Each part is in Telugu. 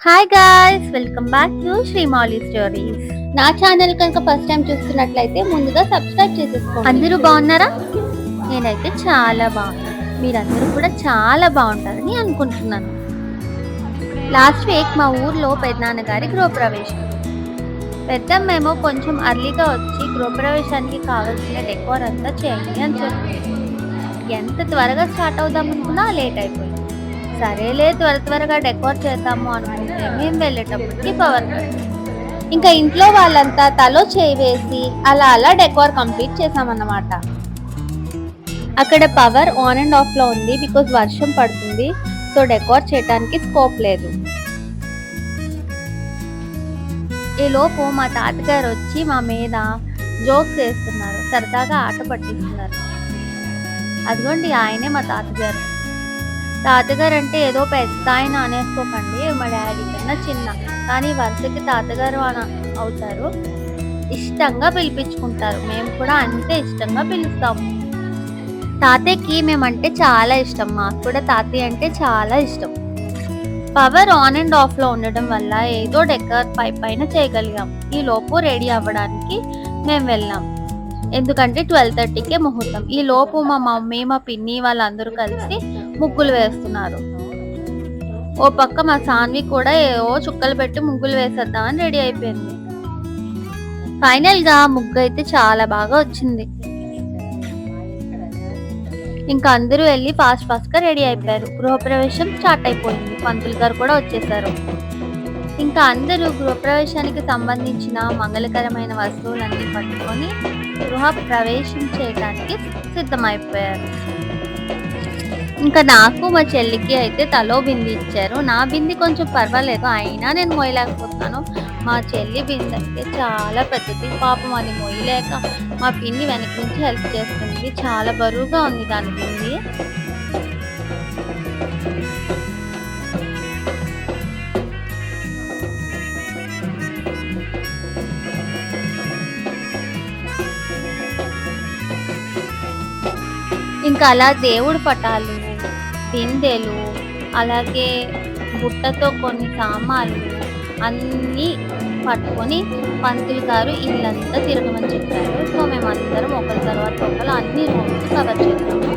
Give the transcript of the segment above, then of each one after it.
Hi guys, welcome back to Srimouli stories. నా ఛానల్ కనుక ఫస్ట్ టైం చూస్తున్నట్లయితే ముందుగా సబ్స్క్రైబ్ చేసేసుకోండి. అందరూ బాగున్నారా? నేనైతే చాలా బాగున్నాను. మీరందరూ కూడా చాలా బాగుంటారని అనుకుంటున్నాను. లాస్ట్ వీక్ మా ఊర్లో పెద్దనాన్నగారి గృహప్రవేశం. పెద్దమ్మేమో కొంచెం అర్లీగా వచ్చి గృహప్రవేశానికి కావాల్సిన డెకోర్ అంతా చేయండి అని చెప్పింది. ఎంత త్వరగా స్టార్ట్ అవుదాం అనుకున్నా లేట్ అయిపోయింది. సరేలే త్వరగా డెకోర్ చేద్దాము అనుకుంటే మేము వెళ్ళేటప్పటికి పవర్ కట్. ఇంకా ఇంట్లో వాళ్ళంతా తలో చేయి వేసి అలా డెకోర్ కంప్లీట్ చేసామన్నమాట. అక్కడ పవర్ ఆన్ అండ్ ఆఫ్ లో ఉంది, బికాజ్ వర్షం పడుతుంది. సో డెకోర్ చేయడానికి స్కోప్ లేదు. ఈలోపు మా తాతగారు వచ్చి మా మీద జోక్స్ వేస్తున్నారు, సరదాగా ఆట పట్టిస్తున్నారు. అదిగోండి ఆయనే మా తాతగారు. తాతగారు అంటే ఏదో పెద్ద ఆయన అనేసుకోకండి, మా డాడీ కన్నా చిన్న, కానీ వరుసకి తాతగారు అని అవుతారు. ఇష్టంగా పిలిపించుకుంటారు, మేము కూడా అంతే ఇష్టంగా పిలుస్తాము. తాతయ్యకి మేమంటే చాలా ఇష్టం, మాకు కూడా తాతయ్య అంటే చాలా ఇష్టం. పవర్ ఆన్ అండ్ ఆఫ్ లో ఉండడం వల్ల ఏదో డెకర్ పైన చేయగలిగాం. ఈ లోపు రెడీ అవ్వడానికి మేము వెళ్ళాం, ఎందుకంటే 12:30కే ముహూర్తం. ఈ లోపు మా మమ్మీ మా పిన్ని వాళ్ళందరూ కలిసి ముగ్గులు వేస్తున్నారు. ఓ పక్క మా సాన్వి కూడా ఏవో చుక్కలు పెట్టి ముగ్గులు వేసేద్దామని రెడీ అయిపోయింది. ఫైనల్ గా ముగ్గు అయితే చాలా బాగా వచ్చింది. ఇంకా అందరూ వెళ్ళి ఫాస్ట్ గా రెడీ అయిపోయారు. గృహప్రవేశం స్టార్ట్ అయిపోయింది. పంతులు గారు కూడా వచ్చేసారు. ఇంకా అందరూ గృహప్రవేశానికి సంబంధించిన మంగళకరమైన వస్తువులన్నీ పట్టుకొని గృహ ప్రవేశం చేయడానికి సిద్ధమైపోయారు. ఇంకా నాకు మా చెల్లికి అయితే తలో బింది ఇచ్చారు. నా బింది కొంచెం పర్వాలేదు, అయినా నేను మోయలేకపోతున్నాను. మా చెల్లి బింది అయితే చాలా పెద్దది, పాపం అది మోయలేక మా పిన్ని వెనక నుంచి హెల్ప్ చేస్తుంది. చాలా బరువుగా ఉంది దాని బింది. ఇంకా అలా దేవుడు పటాలు, బిందెలు, అలాగే బుట్టతో కొన్ని సామాన్లు అన్నీ పట్టుకొని పంతులు గారు ఇల్లంతా తిరగమని చెప్పారు. సో మేమందరం ఒకరి తర్వాత ఒకరు అన్ని రూమ్స్ కవర్ చేసాము.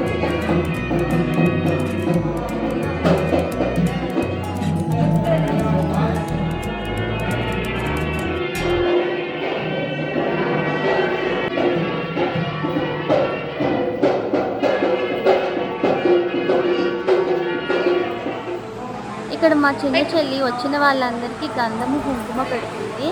ఇక్కడ మా చిన్న చెల్లి వచ్చిన వాళ్ళందరికీ గంధము కుంకుమ పెడుతుంది.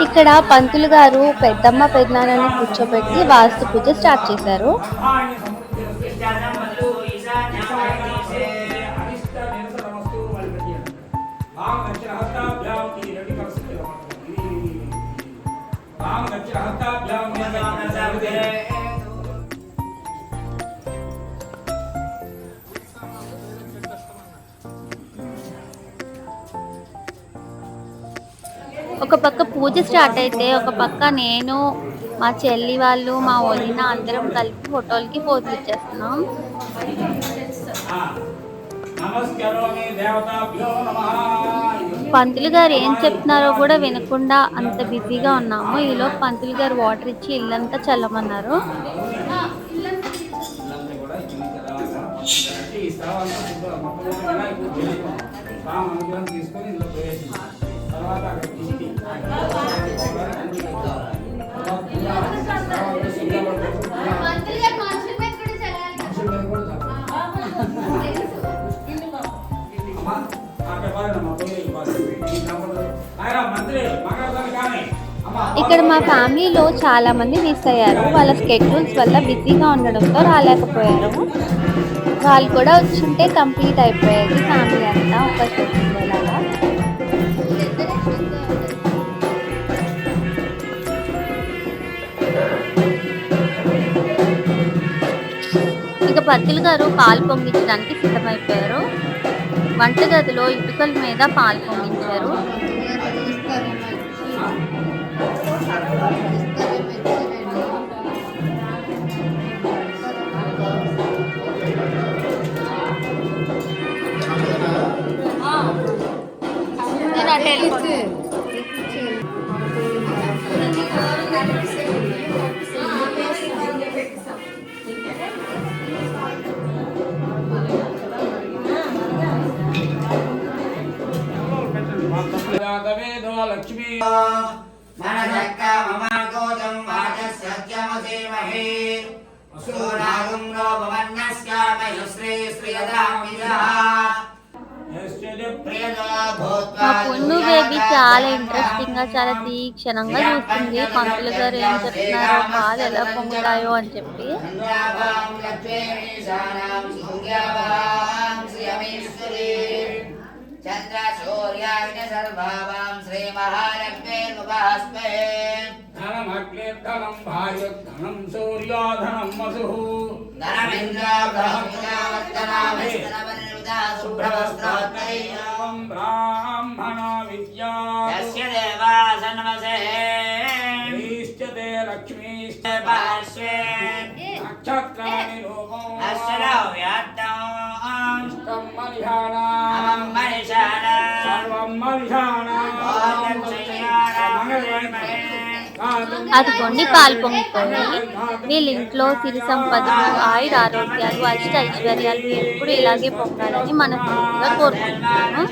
ఇక్కడ పంతులు గారు పెద్దమ్మ పెద్దనాన్నని కూర్చోబెట్టి వాస్తు పూజ స్టార్ట్ చేశారు. ఒక పక్క పూజ స్టార్ట్ అయితే ఒక పక్క నేను, మా చెల్లి వాళ్ళు, మా వదిన అందరం కలిపి ఫోటోలకి పోజులు ఇచ్చేస్తున్నాం. పంతులు గారు ఏం చెప్తున్నారో కూడా వినకుండా అంత బిజీగా ఉన్నాము. ఈలో పంతులు గారు వాటర్ ఇచ్చి ఇల్లంతా చల్లమన్నారు. ఇక్కడ మా ఫ్యామిలీలో చాలా మంది మిస్ అయ్యారు. వాళ్ళ స్కెడ్యూల్స్ వల్ల బిజీగా ఉండడంతో రాలేకపోయారు. వాళ్ళు కూడా వచ్చింటే కంప్లీట్ అయిపోయేది ఫ్యామిలీ అంతా ఒక షెడ్యూల్. పంతులు గారు పాలు పొంగించడానికి సిద్ధమైపోయారు. వంటగదిలో ఇటుకల మీద పాలు పొంగించారు. లక్ష్మీ మా పొన్ను బేబీ చాలా ఇంట్రెస్టింగ్ గా, చాలా తీక్షణంగా చూస్తుంది పంతులు గారు ఏం చెప్తున్నారో, పాలు ఎలా పొంగుతాయో అని చెప్పి. చంద్ర సూర్యాగ్ని సర్వాం శ్రీ మహాలక్ష్మీ ఉపహస్మే ధనమగ్నిర్ధనం భాయుర్ధనం సూర్యోధనం వసు ధనమింద్రాగ్రహవర్తనాభిస్తనవనిరుదా శుభ్రవస్త్రోత్తైవం బ్రాహ్మణ విద్యా యస్య దేవా సన్మసే ఈష్ట్యతే లక్ష్మీశ్చ పార్శ్వే నక్షత్రాణి రూపం అశ్వరో వ్యాత్తం అదిగోండి పాలు పొంగిపోయి. వీళ్ళ ఇంట్లో సిరి సంపదలు, ఆయుర ఆరోగ్యాలు, అష్ట ఐశ్వర్యాలు ఎప్పుడు ఇలాగే పొందాలని మనస్ఫూర్తిగా కోరుకుంటున్నాను.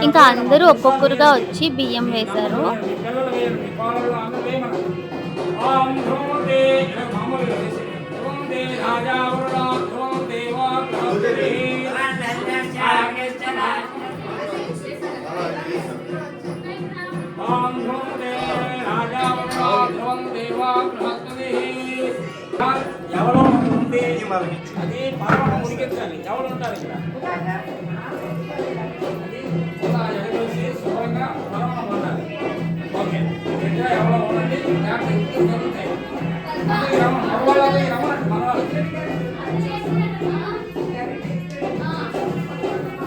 ఇంకా అందరూ ఒక్కొక్కరుగా వచ్చి బియ్యం వేశారు. ఎవరో ఉంది అది పర్వం ముడిగించాలి. ఎవరు ఉంటారు ఇక్కడ? శుభ్రంగా పర్వం ఉండాలి. ఓకే, ఇక్కడ ఎవరో ఉండండి. జరుగుతాయి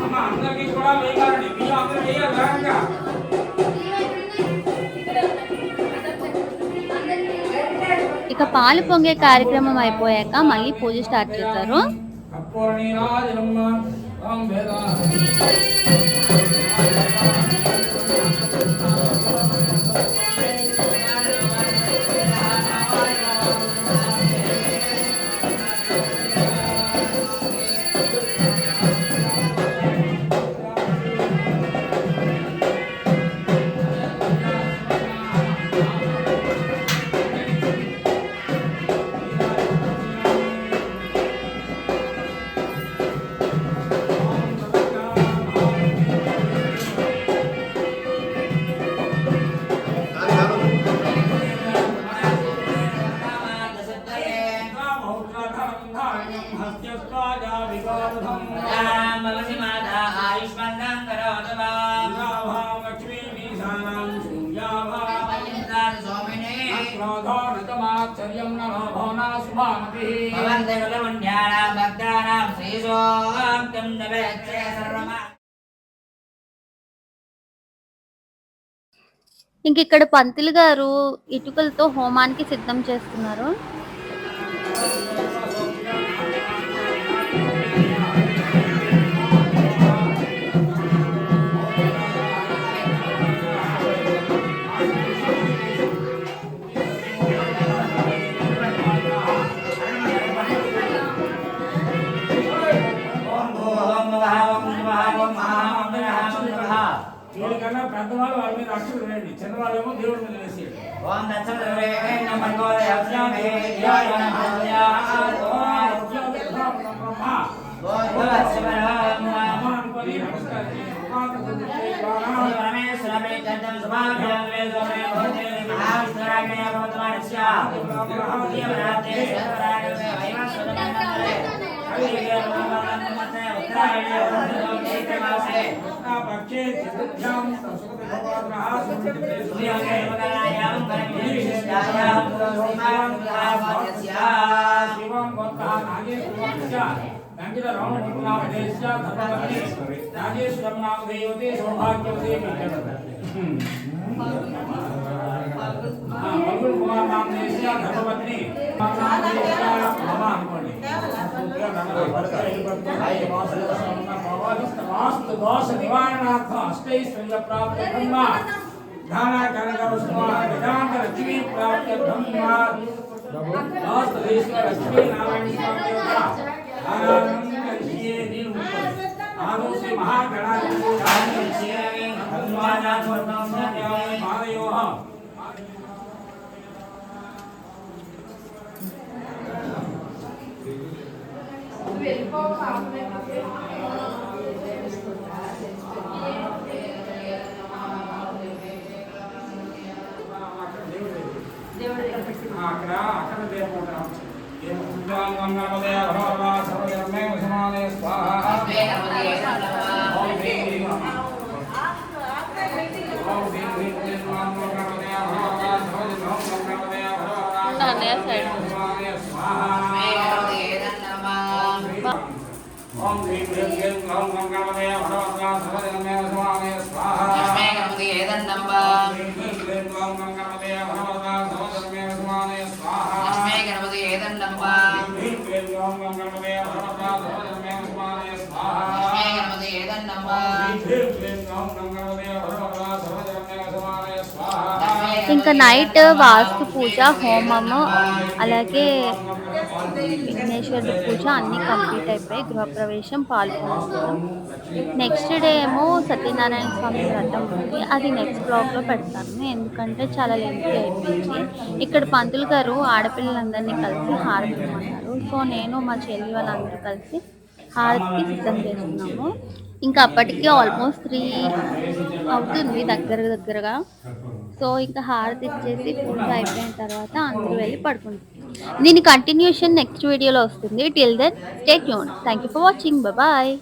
అమ్మ అందరికీ కూడా వేయాలండి. మీరు అందరూ వేయాలి వేగంగా. ఇక పాలు పొంగే కార్యక్రమం అయిపోయాక మళ్ళీ పూజ స్టార్ట్ చేశారు. ఇంక ఇక్కడ పంతులు గారు ఇటుకలతో హోమానికి సిద్ధం చేస్తున్నారు. వీళ్ళకన్నా పెద్దవాళ్ళు వాళ్ళ మీద అక్షులు వేయండి, చిన్నవాళ్ళేమో దేవుడి మీద వేసేయండి. పక్షే చతుర్థ్యాం సరస్వతి భగవానః సంకల్పే శివం భక్తః నాగేశ్వరస్య దండిత రామకృష్ణాపదేశ్య ధర్మపత్ని నాగేశ్వరం నామ దేవతే సౌభాగ్యవతే బల్గుల్ కుమార్ నామ దేశ్య ధర్మపత్ని మమ అనుకోండి వాస్తు దోష నివారణార్థం అష్టైశ్వర్య ప్రాప్తి బ్రహ్మ ధాన కనకవస్మా వేదాంత లక్ష్మీ ప్రాప్తి బ్రహ్మ వాస్తు ఈశ్వర లక్ష్మీ నారాయణ స్వామి దేవత ఆనందం కలిసియే నీరు ఆదో శ్రీ మహాగణాధిపతి కలిసియే మాదయోః అక్కడ దేవుడు అన్నయ్య సైడ్ ఓం హ్రీం హ్రీం క్లీం గ్లౌం గం గణపతయ భగవతా సర్వజనమే వసమానే స్వాహా లక్ష్మీ గణపతి ఏదన్నంబ హ్రీం హ్రీం క్లీం గ్లౌం గం గణపతయ భగవతా సర్వజనమే వసమానే స్వాహా లక్ష్మీ గణపతి ఏదన్నంబ హ్రీం క్లీం గ్లౌం గం గణపతయ భగవతా సర్వజనమే వసమానే స్వాహా లక్ష్మీ గణపతి ఏదన్నంబ హ్రీం క్లీం గ్లౌం గం గణపతయ భగవతా సర్వజనమే వసమానే స్వాహా ఇంకా నైట్ వాస్తు పూజ హోమము అలాగే విఘ్నేశ్వరుడి పూజ అన్నీ కంప్లీట్ అయిపోయి గృహప్రవేశం పాల్గొన్నాం. నెక్స్ట్ డే ఏమో సత్యనారాయణ స్వామి వ్రతం ఉంది. అది నెక్స్ట్ బ్లాగ్లో పెడతాను, ఎందుకంటే చాలా లెంతీ అయిపోయింది. ఇక్కడ పంతులు గారు ఆడపిల్లలందరినీ కలిసి హారతి ఇవ్వమన్నారు. సో నేను మా చెల్లి వాళ్ళందరూ కలిసి హారతికి సిద్ధం చేస్తున్నాము. ఇంకా అప్పటికి ఆల్మోస్ట్ 3 అవుతుంది దగ్గరగా. సో ఇంకా హారతి ఇచ్చేసి పూజ అయిపోయిన తర్వాత అందరూ వెళ్ళి పడుకుంటాం. దీని కంటిన్యూషన్ నెక్స్ట్ వీడియోలో వస్తుంది. Till then stay tune. Thank you for watching. Bye.